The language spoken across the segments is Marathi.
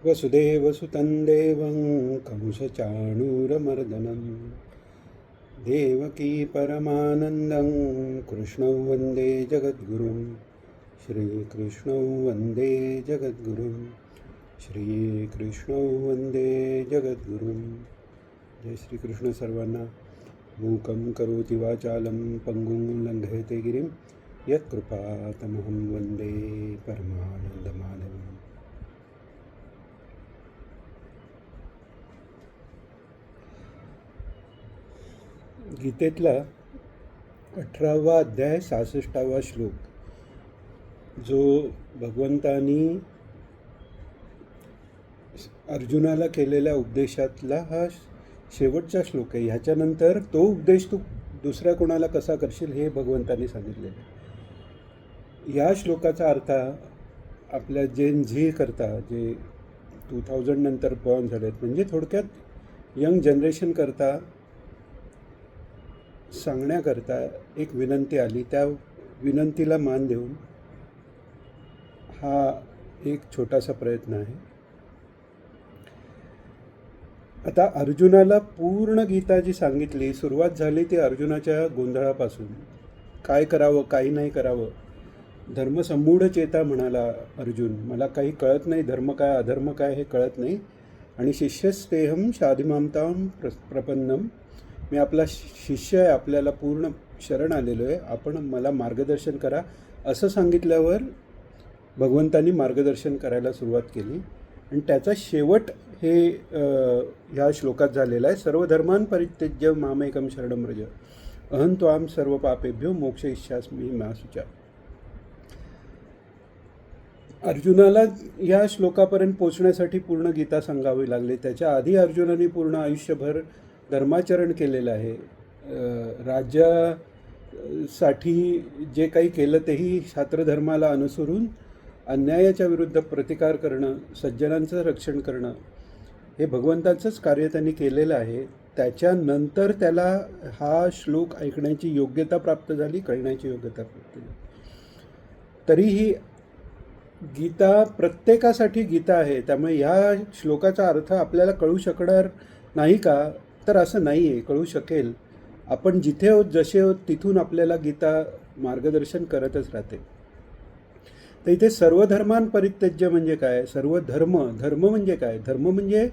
वसुदेवसुतं देवं कंसचाणूरमर्दनं देवकी परमानन्दं कृष्णं वन्दे जगद्गुरुं श्रीकृष्णं वन्दे जगद्गुरुं श्रीकृष्णं वन्दे जगद्गुरुं. जय श्रीकृष्ण. सर्वांना मूकं करोति वाचालं पंगुं लंघयते गिरिं यत्कृपातमहं वन्दे परमानन्दमाधवम्. गीतेतला 18वा अध्याय 66वा श्लोक, जो भगवंतानी अर्जुनाला केलेल्या उपदेशातला हा शेवटचा श्लोक आहे. ह्याच्यानंतर तो उपदेश तू दुसऱ्या कोणाला कसा करशील हे भगवंतानी सांगितलेलं आहे. या श्लोकाचा अर्थ आपल्या जेन झी करता, जे 2000 नंतर बॉर्न झालेत, म्हणजे थोडक्यात यंग जनरेशन करता सांगण्याकरता एक विनंती आली. त्या विनंतीला मान देऊन हा एक छोटासा प्रयत्न आहे. आता अर्जुनाला पूर्ण गीता जी सांगितली, सुरुवात झाली ती अर्जुनाच्या गोंधळापासून. काय करावं, काही नाही करावं. धर्मसंमूढ चेता म्हणाला अर्जुन, मला काही कळत नाही, धर्म काय अधर्म काय हे कळत नाही. आणि शिष्यस्तेहम शाधिमामताम प्रपन्नम, मी आपला शिष्य आहे, आपल्याला पूर्ण शरण आलेलो आहे, आपण मला मार्गदर्शन करा. असं सांगितल्यावर भगवंतांनी मार्गदर्शन करायला सुरुवात केली. आणि त्याचा शेवट हे ह्या श्लोकात झालेला आहे. सर्व धर्मान् परित्यज्य मामेकं शरणं व्रज अहं त्वां सर्व पापेभ्यो मोक्षयिष्यामि मा शुचा. अर्जुनाला या श्लोकापर्यंत पोचण्यासाठी पूर्ण गीता सांगावी लागली. त्याच्या आधी अर्जुनाने पूर्ण आयुष्यभर धर्माचरण केलेलं आहे. राज्यासाठी जे काही केलं तेही शास्त्रधर्माला अनुसरून अन्यायाच्या विरुद्ध प्रतिकार करणं, सज्जनांचं रक्षण करणं, हे भगवंताचंच कार्य त्यांनी केलेलं आहे. त्याच्यानंतर त्याला हा श्लोक ऐकण्याची योग्यता प्राप्त झाली, कळण्याची योग्यता प्राप्त झाली. तरीही गीता प्रत्येकासाठी गीता आहे. त्यामुळे ह्या श्लोकाचा अर्थ आपल्याला कळू शकणार नाही का, तर असं नाही आहे, कळू शकेल. आपण जिथे आहोत, जसे आहोत, तिथून आपल्याला गीता मार्गदर्शन करतच राहते. तर इथे सर्व धर्मान् परित्यज्य म्हणजे काय, सर्व धर्म, धर्म म्हणजे काय, धर्म म्हणजे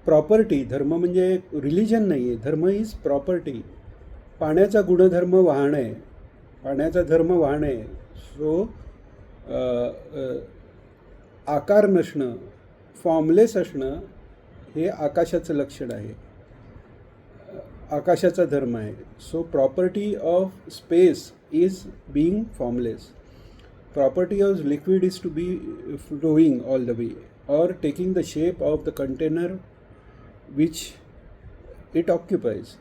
प्रॉपर्टी. धर्म म्हणजे रिलिजन नाही आहे, धर्म इज प्रॉपर्टी. पाण्याचा गुणधर्म वाहन आहे, पाण्याचा धर्म वाहन आहे. सो आकार नसणं, फॉर्मलेस असणं हे आकाशाचं लक्षण आहे, आकाशाचा धर्म आहे. So property of space is being formless. Property of liquid is to be flowing all the way or taking the shape of the container which it occupies.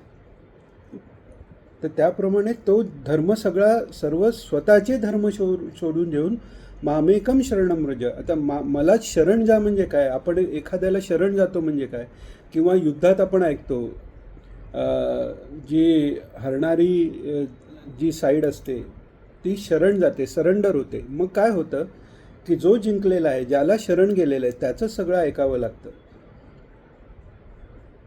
तर त्याप्रमाणे तो धर्म सगळा, सर्व स्वतःचे धर्म सोडून देऊन मामेकम शरणं व्रज. आता मलाच शरण जा म्हणजे काय, आपण एखाद्याला शरण जातो म्हणजे काय, किंवा युद्धात आपण ऐकतो जी हरणारी जी साईड असते ती शरण जाते, सरेंडर होते. मग काय होतं की जो जिंकलेला आहे, ज्याला शरण गेलेलं आहे, त्याचं सगळं ऐकावं लागतं.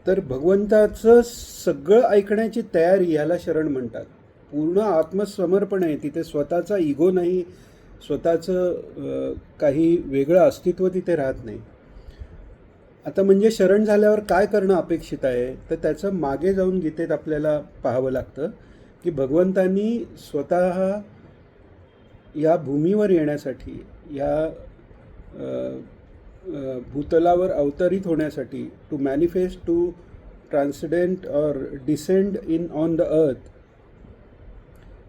तर भगवंताचं सगळं ऐकण्याची तयारी ह्याला शरण म्हणतात. पूर्ण आत्मसमर्पण आहे. तिथे स्वतःचा इगो नाही, स्वतःचं काही वेगळं अस्तित्व तिथे राहत नाही. आता म्हणजे शरण झाल्यावर काय करणं अपेक्षित आहे, तर त्याचं मागे जाऊन गीतेत आपल्याला पाहावं लागतं की भगवंतांनी स्वतः या भूमीवर येण्यासाठी, या भूतलावर अवतरित होण्यासाठी, टू मॅनिफेस्ट, टू ट्रान्सडेंट और descend in on the earth,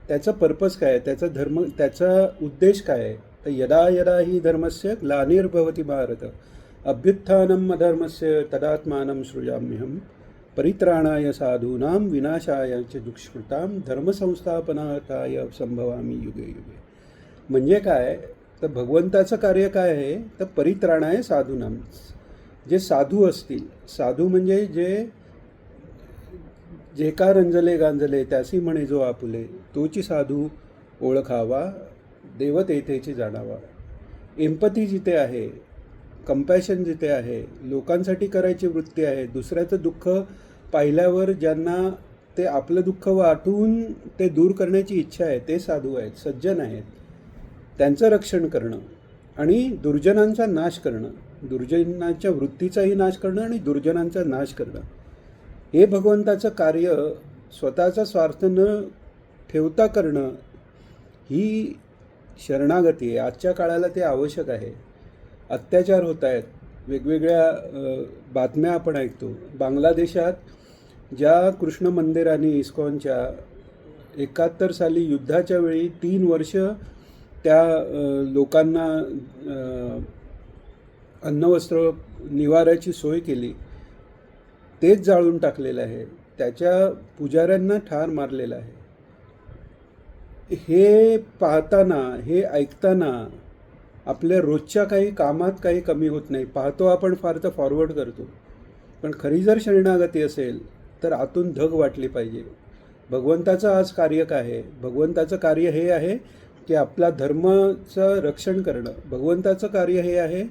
त्याचं पर्पज काय आहे, त्याचा धर्म, त्याचा उद्देश काय आहे. तर यदा यदा ही धर्मस्य ग्लानिर्भवति भारत अभ्युत्थानम् अधर्मस्य तदात्मानं सृजाम्यहम् परित्राणाय साधूनां विनाशाय च दुष्कृतां धर्मसंस्थापनार्थाय संभवामि युगे युगे. म्हणजे काय, तर भगवंताचं कार्य काय आहे, तर परित्राणाय साधूनां, जे साधू असतील, साधू म्हणजे जे का रंजले गांजले त्यासी म्हणे जो आपुले, तोची साधू ओळखावा, देव तेथेची जाणावा. एम्पथी जिथे आहे, कंपॅशन जिथे आहे, लोकांसाठी करायची वृत्ती आहे, दुसऱ्याचं दुःख पाहिल्यावर ज्यांना ते आपलं दुःख वाटून ते दूर करण्याची इच्छा आहे, ते साधू आहेत, सज्जन आहेत, त्यांचं रक्षण करणं आणि दुर्जनांचा नाश करणं, दुर्जनांच्या वृत्तीचाही नाश करणं आणि दुर्जनांचा नाश करणं, हे भगवंताचं कार्य स्वतःचा स्वार्थ न ठेवता करणं ही शरणागती आहे. आजच्या काळाला ते आवश्यक आहे. अत्याचार होत आहेत, वेगवेगळ्या बातम्या आपण ऐकतो. बांगलादेशात ज्या कृष्ण मंदिरांनी इस्कॉनच्या 71 साली युद्धाच्या वेळी 3 वर्ष त्या लोकांना अन्नवस्त्र निवाऱ्याची सोय केली, तेच जाळून टाकलेलं आहे. त्याच्या पुजाऱ्यांना ठार मारलेलं आहे. हे पाहताना, हे ऐकताना आपल्या रोजच्या काही कामात काही कमी होत नाही. पाहतो आपण, फार तर फॉरवर्ड करतो, पण खरी जर शरणागती असेल तर आतून धग वाटली पाहिजे. भगवंताचं आज कार्य काय आहे? भगवंताचं कार्य हे आहे की आपला धर्माचं रक्षण करणं. भगवंताचं कार्य हे आहे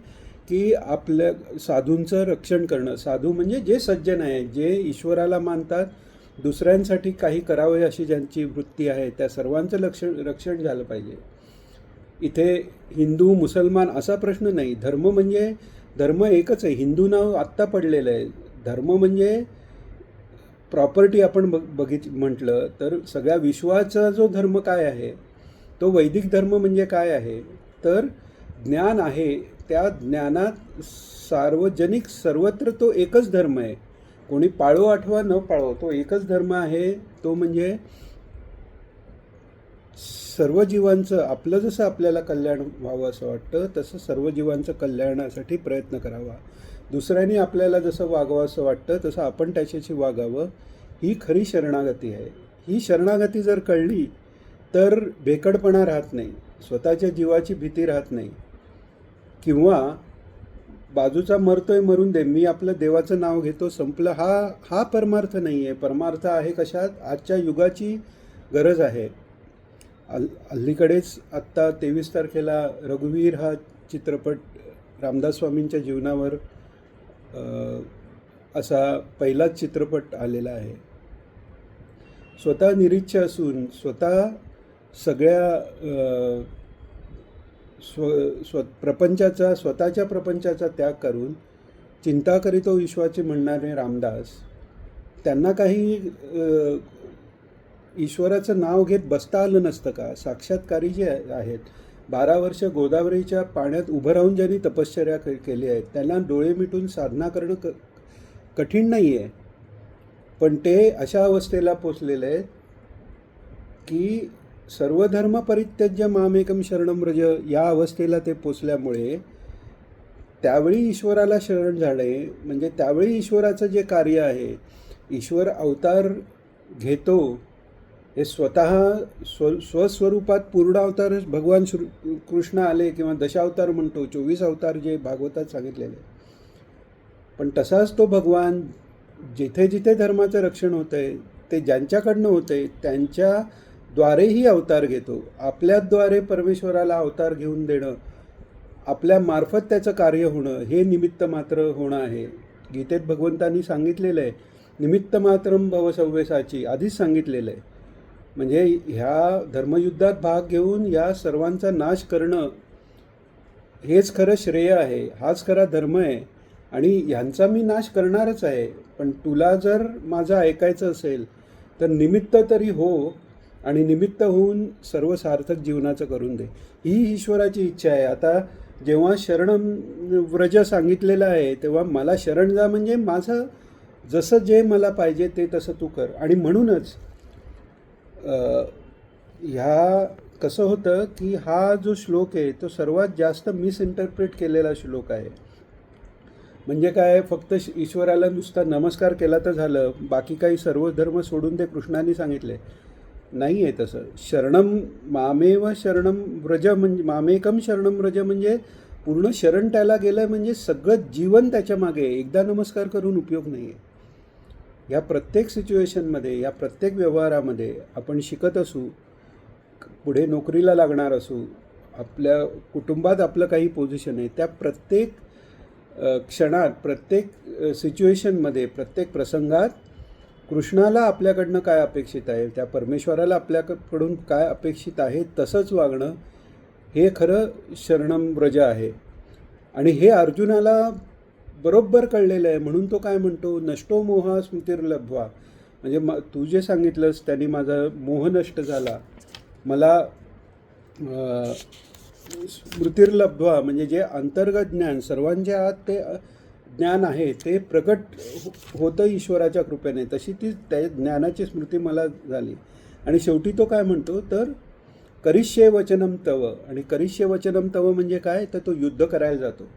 की आपल्या साधूंचं रक्षण करणं. साधू म्हणजे जे सज्जन आहे, जे ईश्वराला मानतात, दुसऱ्यांसाठी काही करावे अशी ज्यांची वृत्ती आहे, त्या सर्वांचं रक्षण झालं पाहिजे. इथे हिंदू मुसलमान असा प्रश्न नाही. धर्म म्हणजे धर्म एकच आहे. हिंदू नाव आत्ता पडलेलं आहे. धर्म म्हणजे प्रॉपर्टी आपण म्हटलं तर सगळ्या विश्वाचा जो धर्म काय आहे, तो वैदिक धर्म म्हणजे काय आहे तर ज्ञान आहे. त्या ज्ञानात सार्वजनिक सर्वत्र तो एकच धर्म आहे. कोणी पाळो अथवा न पाळो, तो एकच धर्म आहे. तो म्हणजे सर्व जीवांचं, आपलं जसं आपल्याला कल्याण व्हावं असं वाटतं तसं सर्व जीवांचं कल्याणासाठी प्रयत्न करावा. दुसऱ्यांनी आपल्याला जसं वागावं असं वाटतं तसं आपण त्याच्याशी वागावं. ही खरी शरणागती आहे. ही शरणागती जर कळली तर भेकडपणा राहत नाही, स्वतःच्या जीवाची भीती राहत नाही, किंवा बाजूचा मरतोय मरून दे, मी आपलं देवाचं नाव घेतो, संपलं, हा परमार्थ नाही आहे. परमार्थ आहे कशात? आजच्या युगाची गरज आहे. अलीकडेच आत्ता 23 तारखेला रघुवीर हा चित्रपट रामदास स्वामींच्या जीवनावर असा पहिलाच चित्रपट आलेला आहे. स्वतः निरीच्छ असून स्वतः सगळ्या प्रपंचाचा, स्वतःच्या प्रपंचाचा त्याग करून चिंता करीतो विश्वाचे म्हणणारे रामदास, त्यांना काही ईश्वराचं नाव घेत बसता आलं नसतं का? साक्षात्कारी जे आहेत, 12 वर्ष गोदावरीच्या पाण्यात उभं राहून ज्यांनी तपश्चर्या केली आहे, त्यांना डोळे मिटून साधना करणं कठीण नाही आहे. पण ते अशा अवस्थेला पोचलेले आहेत की सर्व धर्म परित्यज्य मामेकम शरणम व्रज, या अवस्थेला ते पोचल्यामुळे त्यावेळी ईश्वराला शरण जाणे म्हणजे त्यावेळी ईश्वराचं जे कार्य आहे, ईश्वर अवतार घेतो, हे स्वतः स्वस्वरूपात पूर्ण अवतार भगवान कृष्ण आले, किंवा दशावतार म्हणतो, 24 अवतार जे भागवतात सांगितलेले. पण तसाच तो भगवान जिथे जिथे धर्माचं रक्षण होतं आहे, ते ज्यांच्याकडनं होतं आहे त्यांच्या द्वारेही अवतार घेतो. आपल्याद्वारे परमेश्वराला अवतार घेऊन देणं, आपल्या मार्फत त्याचं कार्य होणं, हे निमित्त मात्र होणं आहे. गीतेत भगवंतांनी सांगितलेलं आहे, निमित्त मात्रम भव सव्यसाची, आधीच सांगितलेलं आहे. म्हणजे ह्या धर्मयुद्धात भाग घेऊन या सर्वांचा नाश करणं हेच खरं श्रेय आहे, हाच खरा धर्म आहे. आणि ह्यांचा मी नाश करणारच आहे. पण तुला जर माझं ऐकायचं असेल तर निमित्त तरी हो, आणि निमित्त होऊन सर्व सार्थक जीवनाचं करून दे, ही ईश्वराची इच्छा आहे. आता जेव्हा शरण व्रज सांगितलेलं आहे तेव्हा मला शरण जा म्हणजे माझं जसं जे मला पाहिजे ते तसं तू कर. आणि म्हणूनच ह्या कसं होतं की हा जो श्लोक आहे तो सर्वात जास्त मिसइंटरप्रेट केलेला श्लोक आहे. म्हणजे काय, फक्त ईश्वराला नुसता नमस्कार केला तर झालं, बाकी काही सर्व धर्म सोडून ते कृष्णाने सांगितले नाही आहे तसं. शरणम मामेव शरणम व्रज म्हणजे मामेकम शरणम व्रज म्हणजे पूर्ण शरण त्याला गेलं म्हणजे सगळं जीवन त्याच्या मागे. एकदा नमस्कार करून उपयोग नाही आहे. या प्रत्येक सिच्युएशनमध्ये, या प्रत्येक व्यवहारामध्ये आपण शिकत असू, पुढे नोकरीला लागणार असू, आपल्या कुटुंबात आपलं काही पोझिशन आहे, त्या प्रत्येक क्षणात, प्रत्येक सिच्युएशनमध्ये, प्रत्येक प्रसंगात कृष्णाला आपल्याकडनं काय अपेक्षित आहे, त्या परमेश्वराला आपल्याकडून काय अपेक्षित आहे तसंच वागणं हे खरं शरणम व्रज आहे. आणि हे अर्जुनाला बरोबर कळलेलं आहे. म्हणून तो काय म्हणतो, नष्टो मोहा स्मृतिर्लब्ध्वा, म्हणजे तू जे सांगितलंस त्यांनी माझा मोह नष्ट झाला. मला स्मृतिर्लब्ध्वा म्हणजे जे अंतर्गत ज्ञान सर्वांच्या आत ते ज्ञान आहे ते प्रकट होतं ईश्वराच्या कृपेने, तशी ती त्या ज्ञानाची स्मृती मला झाली. आणि शेवटी तो काय म्हणतो तर करिष्ये वचनम तव. आणि करिष्ये वचनम तव म्हणजे काय, तर तो युद्ध करायला जातो.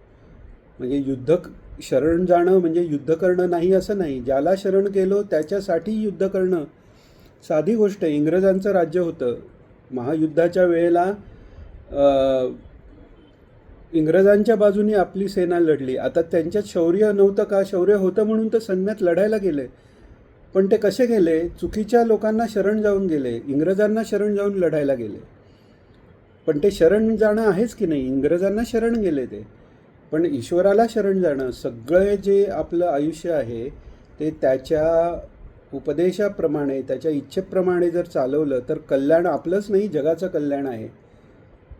म्हणजे शरण जाणं म्हणजे युद्ध करणं नाही असं नाही. ज्याला शरण गेलो त्याच्यासाठी युद्ध करणं साधी गोष्ट आहे. इंग्रजांचं राज्य होतं. महायुद्धाच्या वेळेला इंग्रजांच्या बाजूने आपली सेना लढली. आता त्यांच्यात शौर्य नव्हतं का, शौर्य होतं म्हणून तर सैन्यात लढायला गेले. पण ते कसे गेले, चुकीच्या लोकांना शरण जाऊन गेले, इंग्रजांना शरण जाऊन लढायला गेले. पण ते शरण जाणं आहेच की नाही, इंग्रजांना शरण गेले ते. पण ईश्वराला शरण जाणं, सगळे जे आपलं आयुष्य आहे ते त्याच्या उपदेशाप्रमाणे, त्याच्या इच्छेप्रमाणे जर चालवलं तर कल्याण आपलंच नाही, जगाचं कल्याण आहे.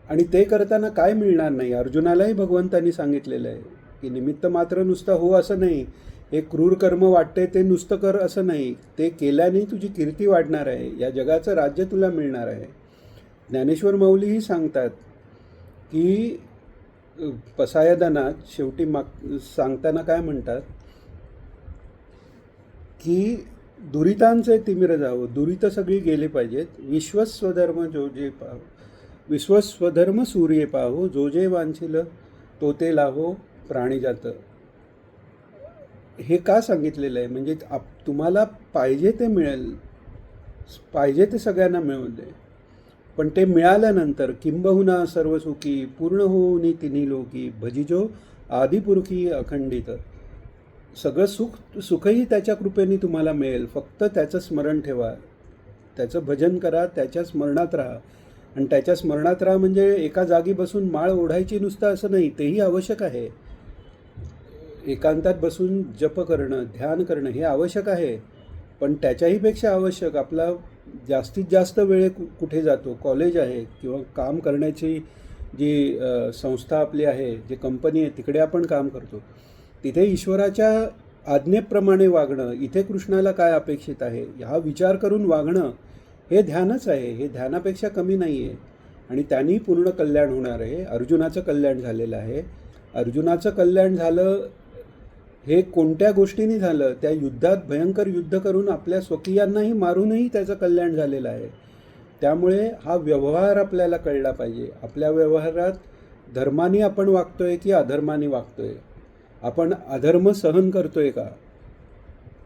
आणि ते करताना काय मिळणार नाही, अर्जुनालाही भगवंतांनी सांगितलेलं आहे की निमित्त मात्र नुसतं हो असं नाही, हे क्रूर कर्म वाटते ते नुसतं कर असं नाही, ते केल्याने तुझी कीर्ती वाढणार आहे, या जगाचं राज्य तुला मिळणार आहे. ज्ञानेश्वर माऊलीही सांगतात की पसायदानात शेवटी सांगताना काय म्हणतात की दुरितांचे तिमिर जावं, दुरित सगळी गेली पाहिजेत, विश्वस्वधर्म जो जे पाहो, विश्वस्वधर्म सूर्य पाहो, जो जे वांछिल तो ते लाहो प्राणी जातं. हे का सांगितलेलं आहे, म्हणजे तुम्हाला पाहिजे ते मिळेल, पाहिजे ते सगळ्यांना मिळू दे, पण ते मिळाल्यानंतर किंबहुना सर्वसुखी पूर्ण होऊनी तिन्ही लोकी भजिजो आदिपुरुखी अखंडित. सगळं सुखही त्याच्या कृपेने तुम्हाला मिळेल. फक्त त्याचं स्मरण ठेवा, त्याचं भजन करा, त्याच्या स्मरणात राहा. आणि त्याच्या स्मरणात राहा म्हणजे एका जागी बसून माळ ओढायची नुसतं असं नाही, तेही आवश्यक आहे. एकांतात बसून जप करणं, ध्यान करणं हे आवश्यक आहे. पण त्याच्याहीपेक्षा आवश्यक आपला जास्तीत जास्त वेळ कुठे जातो, कॉलेज आहे किंवा काम करण्याची जी संस्था आपली आहे, जी कंपनी आहे, तिकडे आपण काम करतो. तिथे ईश्वराच्या आज्ञेप्रमाणे वागणं, इथे कृष्णाला काय अपेक्षित आहे हा विचार करून वागणं हे ध्यानच आहे. हे ध्यानापेक्षा कमी नाही आहे. आणि त्यांनी पूर्ण कल्याण होणार आहे. अर्जुनाचं कल्याण झालेलं आहे. अर्जुनाचं कल्याण झालं हे कोणत्या गोष्टींनी झालं, त्या युद्धात भयंकर युद्ध करून आपल्या स्वकीयांनाही मारूनही त्याचं कल्याण झालेलं आहे. त्यामुळे हा व्यवहार आपल्याला कळला पाहिजे. आपल्या व्यवहारात धर्माने आपण वागतोय की अधर्माने वागतोय, आपण अधर्म सहन करतोय का,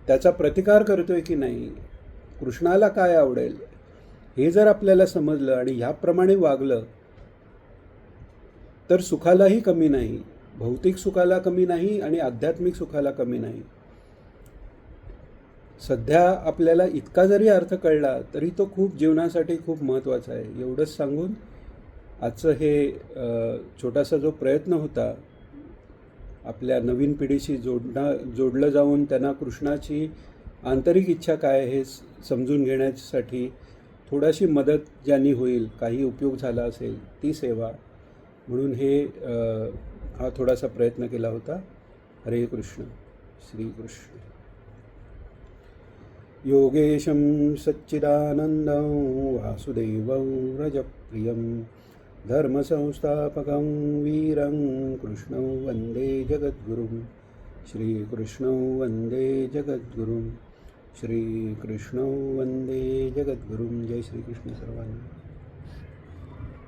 त्याचा प्रतिकार करतोय की नाही, कृष्णाला काय आवडेल हे जर आपल्याला समजलं आणि ह्याप्रमाणे वागलं तर सुखालाही कमी नाही, भौतिक सुखाला कमी नाही आणि आध्यात्मिक सुखाला कमी नाही. सध्या आपल्याला इतका जरी अर्थ कळला तरी तो खूप जीवनासाठी खूप महत्त्वाचा आहे. एवढंच सांगून आजचं हे छोटासा जो प्रयत्न होता आपल्या नवीन पिढीशी जोडलं जाऊन त्यांना कृष्णाची आंतरिक इच्छा काय हे समजून घेण्यासाठी थोडाशी मदत ज्यांनी होईल, काही उपयोग झाला असेल ती सेवा म्हणून हा थोडासा प्रयत्न केला होता. हरे कृष्ण, श्रीकृष्ण. योगेशं सच्चिदानन्दं वासुदेवं व्रजप्रियं धर्मसंस्थापकं वीरं कृष्णं वन्दे जगद्गुरुं. श्रीकृष्णं वन्दे जगद्गुरुं. श्रीकृष्णं वन्दे जगद्गुरुं. जय श्रीकृष्ण सर्वांना.